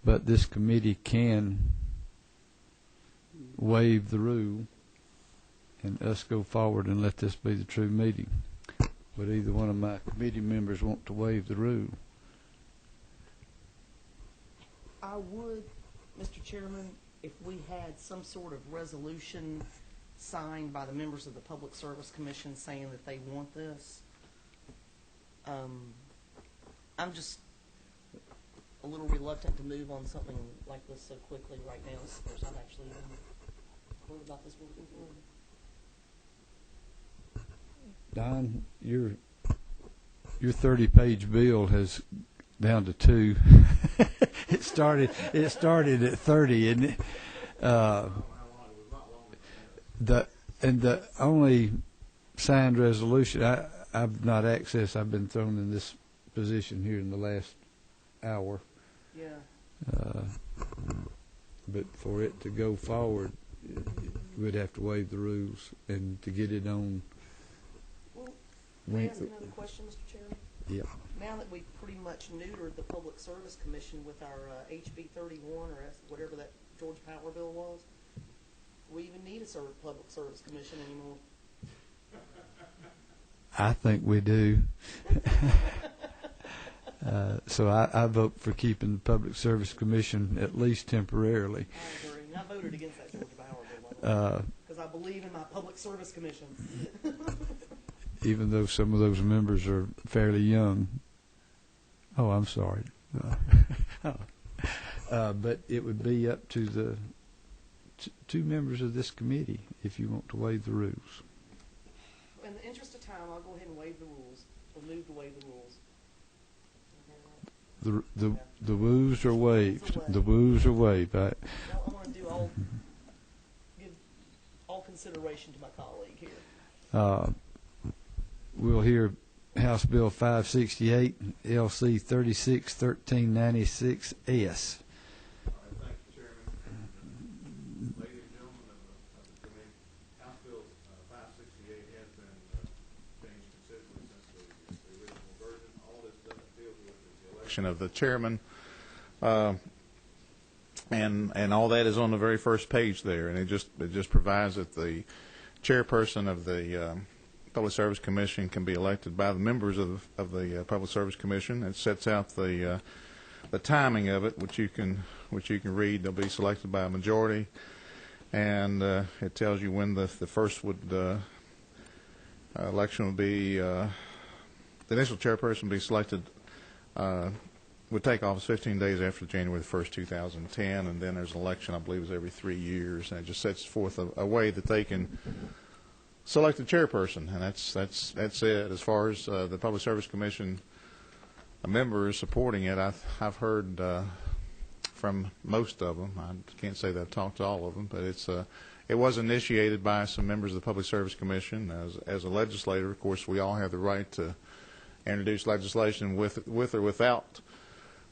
but this committee can waive the rule and us go forward and let this be the true meeting. Would either one of my committee members want to waive the rule? I would, Mr. Chairman, if we had some sort of resolution signed by the members of the Public Service Commission saying that they want this. I'm just a little reluctant to move on something like this so quickly right now. There's not actually heard about this working through. Don, your 30-page bill has down to 2. It started at 30, and the only signed resolution I've not accessed. I've been thrown in this position here in the last hour. Yeah. But for it to go forward, we'd have to waive the rules and to get it on. Well, may I ask another question, Mr. Chairman? Yeah. Now that we've pretty much neutered the Public Service Commission with our HB 31 or whatever that Georgia Power bill was, do we even need a Public Service Commission anymore? I think we do. So I vote for keeping the Public Service Commission at least temporarily. I agree. I voted against that Georgia Power bill because I believe in my Public Service Commission. Even though some of those members are fairly young. Oh, I'm sorry. But it would be up to the two members of this committee if you want to waive the rules. In the interest of time, I'll go ahead and waive the rules, or move to waive the rules. The woos are waived. The woos are waived. I want to give all consideration to my colleague here. We'll hear House Bill 568, LC 361396S. Thank you, Chairman. Ladies and gentlemen of the committee, House Bill 568 has been changed considerably since the original version. All this deals with is the election of the chairman, and all that is on the very first page there, and it just provides that the chairperson of the Public Service Commission can be elected by the members of the Public Service Commission. It sets out the timing of it, which you can read. They'll be selected by a majority, and it tells you when the first election would be. The initial chairperson would be selected. Would take office 15 days after January 1st, 2010, and then there's an election. I believe is every 3 years, and it just sets forth a way that they can select a chairperson, and that's it. As far as the Public Service Commission members supporting it, I've heard from most of them. I can't say that I've talked to all of them, but it was initiated by some members of the Public Service Commission. As a legislator, of course, we all have the right to introduce legislation with or without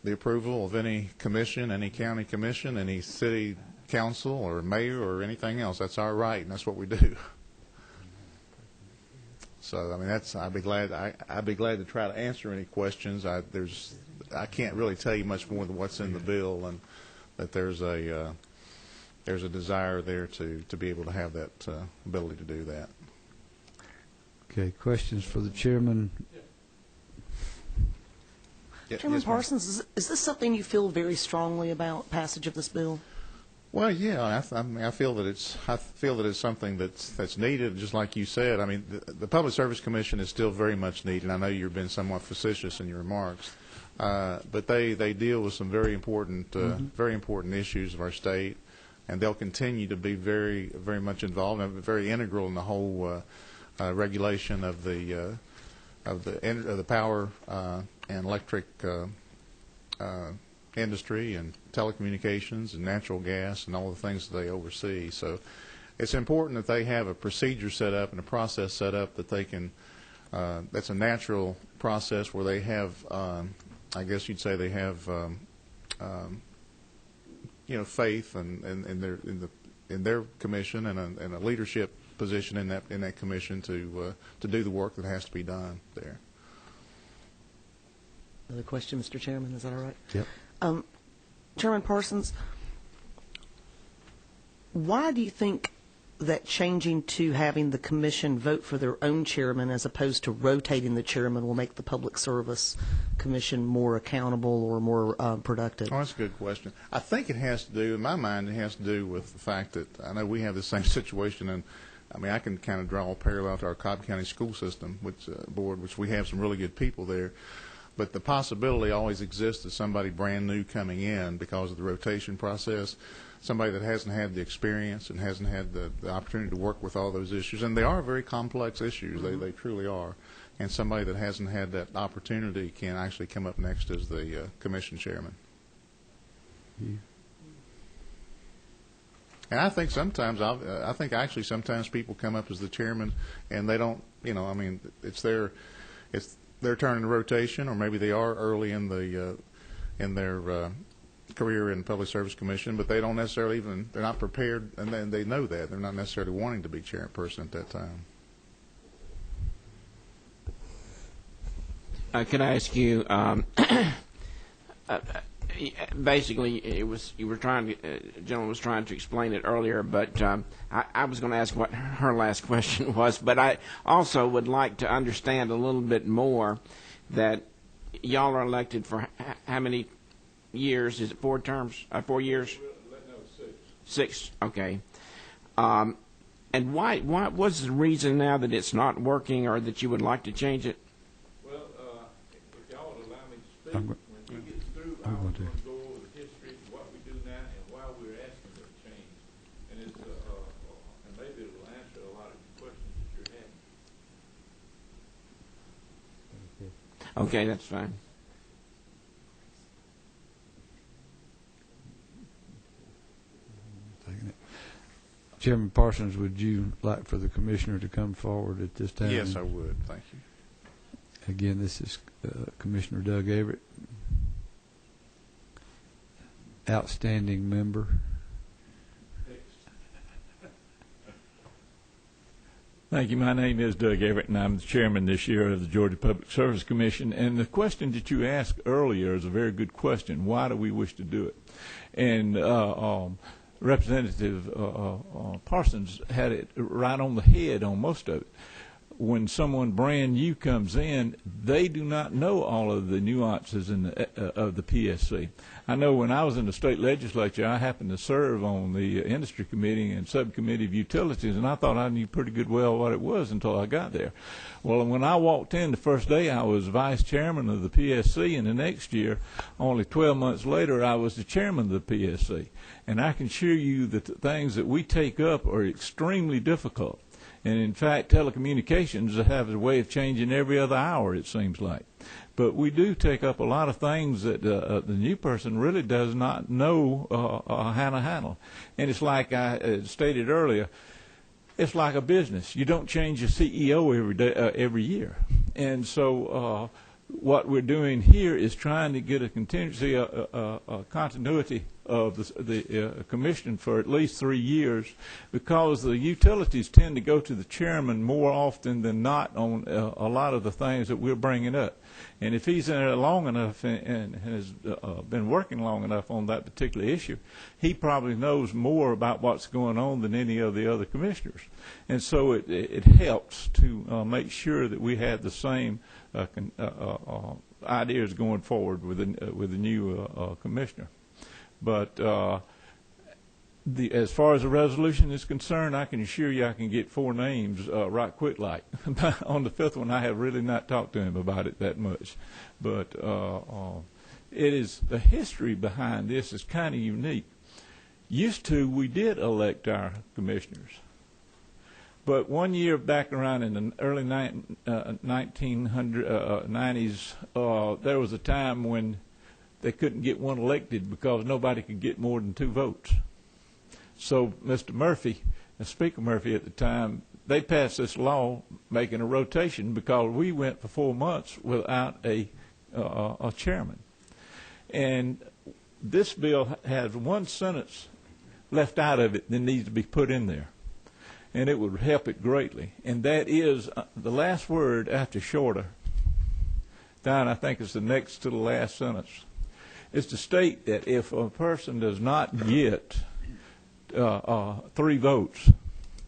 the approval of any commission, any county commission, any city council or mayor or anything else. That's our right, and that's what we do. So I mean, I'd be glad to try to answer any questions. I can't really tell you much more than what's in the bill, and that there's a desire there to be able to have that ability to do that. Okay, questions for the chairman? Chairman Yes, Parsons, is this something you feel very strongly about, passage of this bill? Well, yeah, I feel that it's something that's needed. Just like you said, I mean, the Public Service Commission is still very much needed. I know you've been somewhat facetious in your remarks, but they deal with some very important issues of our state, and they'll continue to be very much involved and very integral in the whole regulation of the power and electric industry and telecommunications and natural gas and all the things that they oversee. So it's important that they have a procedure set up and a process set up that they can that's a natural process where they have I guess you'd say they have faith in their commission and a leadership position in that commission to do the work that has to be done there. Another question, Mr. Chairman, is that all right? Yep. Chairman Parsons, why do you think that changing to having the commission vote for their own chairman as opposed to rotating the chairman will make the Public Service Commission more accountable or more productive? Oh, that's a good question. I think it has to do, in my mind, it has to do with the fact that I know we have the same situation, and I mean, I can kind of draw a parallel to our Cobb County school system, board, which we have some really good people there. But the possibility always exists of somebody brand new coming in because of the rotation process, somebody that hasn't had the experience and hasn't had the opportunity to work with all those issues. And they are very complex issues. They truly are. And somebody that hasn't had that opportunity can actually come up next as the commission chairman. Yeah. And I think sometimes, I think actually sometimes people come up as the chairman and they don't, you know, I mean, it's their turn in the rotation, or maybe they are early in their career in the Public Service Commission, but they don't necessarily they're not prepared, and then they know that. They're not necessarily wanting to be chairperson at that time. Can I ask you, basically, the gentleman was trying to explain it earlier, but I was going to ask what her last question was, but I also would like to understand a little bit more that y'all are elected for how many years? Is it 4 terms? 4 years? No, 6. 6, okay. And why? What's the reason now that it's not working, or that you would like to change it? Well, if y'all would allow me to speak, when he gets through, I was going to go over the history of what we do now and why we're asking for a change. And it's and maybe it will answer a lot of the questions that you're having. Okay, that's fine. Chairman Parsons, would you like for the commissioner to come forward at this time? Yes, I would. Thank you. Again, this is Commissioner Doug Everett, outstanding member. Thank you. My name is Doug Everett, and I'm the chairman this year of the Georgia Public Service Commission. And the question that you asked earlier is a very good question. Why do we wish to do it? And Representative Parsons had it right on the head on most of it. When someone brand new comes in, they do not know all of the nuances of the PSC. I know when I was in the state legislature, I happened to serve on the industry committee and subcommittee of utilities, and I thought I knew pretty good well what it was until I got there. Well, when I walked in the first day, I was vice chairman of the PSC, and the next year, only 12 months later, I was the chairman of the PSC. And I can assure you that the things that we take up are extremely difficult. And in fact, telecommunications have a way of changing every other hour, it seems like. But we do take up a lot of things that the new person really does not know how to handle. And it's like I stated earlier, it's like a business. You don't change your CEO every year. And so what we're doing here is trying to get a contingency, a continuity of the commission for at least 3 years, because the utilities tend to go to the chairman more often than not on a lot of the things that we're bringing up. And if he's in there long enough and has been working long enough on that particular issue, he probably knows more about what's going on than any of the other commissioners. And so it helps to make sure that we have the same ideas going forward with the new commissioner. But as far as the resolution is concerned, I can assure you I can get 4 names right quick like. On the 5th one, I have really not talked to him about it that much. But it is, the history behind this is kind of unique. Used to, we did elect our commissioners. But one year back around in the early 1990s, there was a time when they couldn't get one elected because nobody could get more than 2 votes. So Mr. Murphy, and Speaker Murphy at the time, they passed this law making a rotation because we went for 4 months without a chairman. And this bill has one sentence left out of it that needs to be put in there, and it would help it greatly. And that is the last word after shorter. Don, I think it's the next to the last sentence. is to state that if a person does not get 3 votes,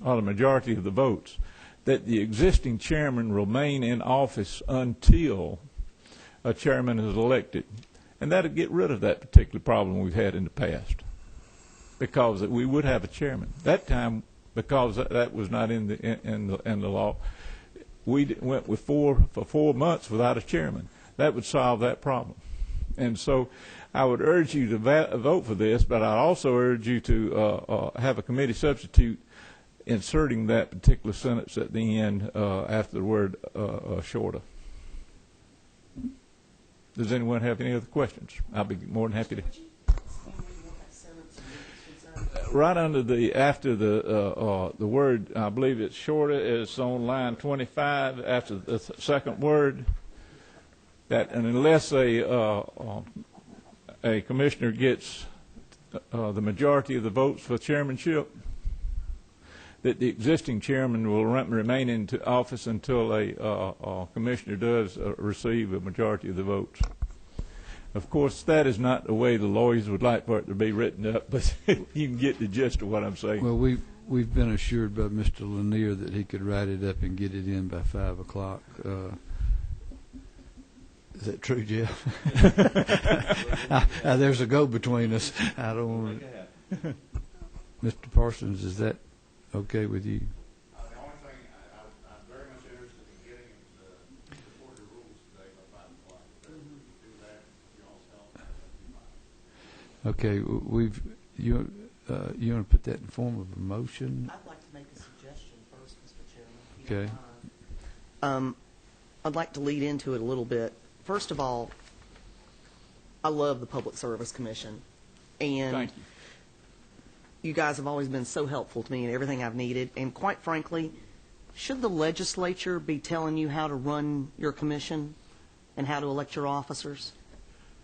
or the majority of the votes, that the existing chairman remain in office until a chairman is elected. And that would get rid of that particular problem we've had in the past, because we would have a chairman. That time, because that was not in the law, we went with for 4 months without a chairman. That would solve that problem. And so I would urge you to vote for this, but I also urge you to have a committee substitute inserting that particular sentence at the end after the word shorter. Does anyone have any other questions? I'll be more than happy to. Right under after the word, I believe it's shorter, is on line 25 after the second word. That and unless a commissioner gets the majority of the votes for chairmanship, that the existing chairman will remain in office until a commissioner does receive a majority of the votes. Of course, that is not the way the lawyers would like for it to be written up, but you can get the gist of what I'm saying. Well, we've been assured by Mr. Lanier that he could write it up and get it in by 5 o'clock. Is that true, Jeff? There's a go between us. I don't want to. Mr. Parsons, is that okay with you? The only thing I'm very much interested in getting the reported rules today by 5 o'clock. If we can do that, you all's help, that'd be fine. Okay, you want to put that in form of a motion? I'd like to make a suggestion first, Mr. Chairman. If you Okay. don't mind. I'd like to lead into it a little bit. First of all, I love the Public Service Commission, and Thank you. you guys have always been so helpful to me in everything I've needed. And quite frankly, should the legislature be telling you how to run your commission and how to elect your officers?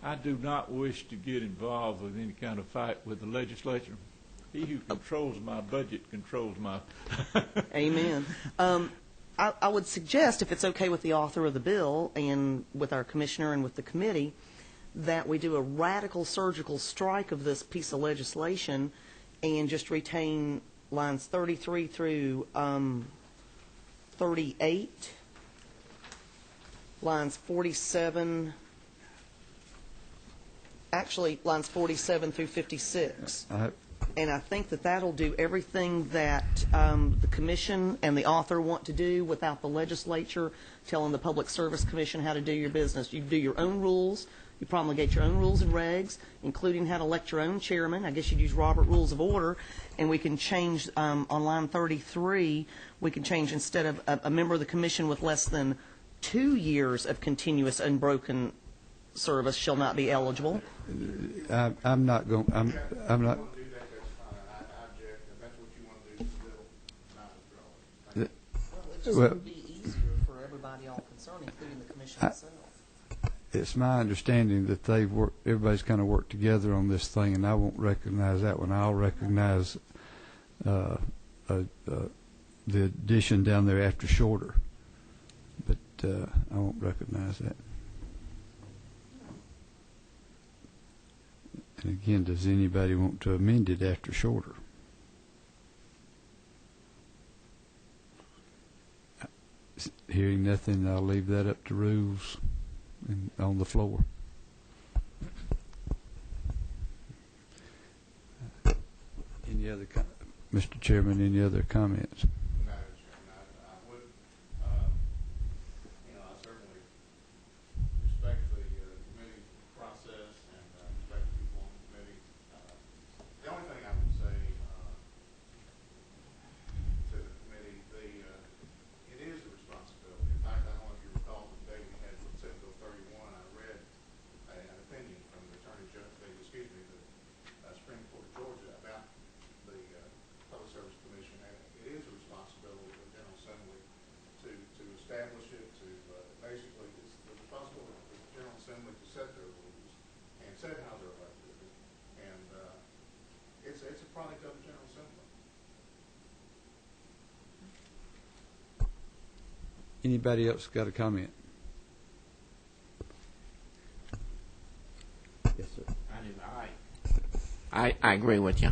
I do not wish to get involved with any kind of fight with the legislature. He who controls my budget controls my... Amen. I would suggest, if it's okay with the author of the bill and with our commissioner and with the committee, that we do a radical surgical strike of this piece of legislation and just retain lines 33 through 38, lines 47, actually lines 47 through 56. And I think that that'll do everything that the commission and the author want to do without the legislature telling the Public Service Commission how to do your business. You do your own rules. You promulgate your own rules and regs, including how to elect your own chairman. I guess you'd use Robert Rules of Order. And we can change on line 33, we can change instead of a member of the commission with less than 2 years of continuous unbroken service shall not be eligible. I'm not going. I'm not. Well, it just would be easier for everybody all concerned, including the commission itself. It's my understanding that everybody's kind of worked together on this thing, and I won't recognize that one. I'll recognize the addition down there after shorter, but I won't recognize that. And again, does anybody want to amend it after shorter? Hearing nothing, I'll leave that up to rules and on the floor. Any other, Mr. Chairman? Any other comments? It's a product of the General Assembly. Anybody else got a comment? Yes, sir. I agree with you.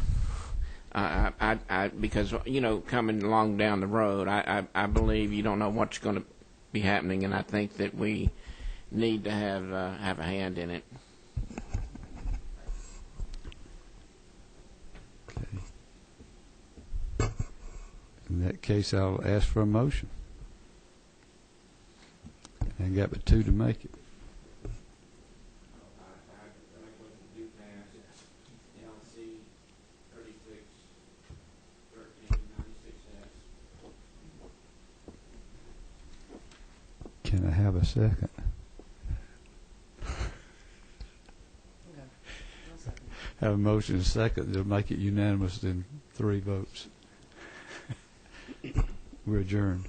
Because, you know, coming along down the road, I believe you don't know what's going to be happening, and I think that we need to have a hand in it. Okay. In that case, I'll ask for a motion. I got but two to make it. Can I have a second? Have a motion and a second. They'll make it unanimous in 3 votes. We're adjourned.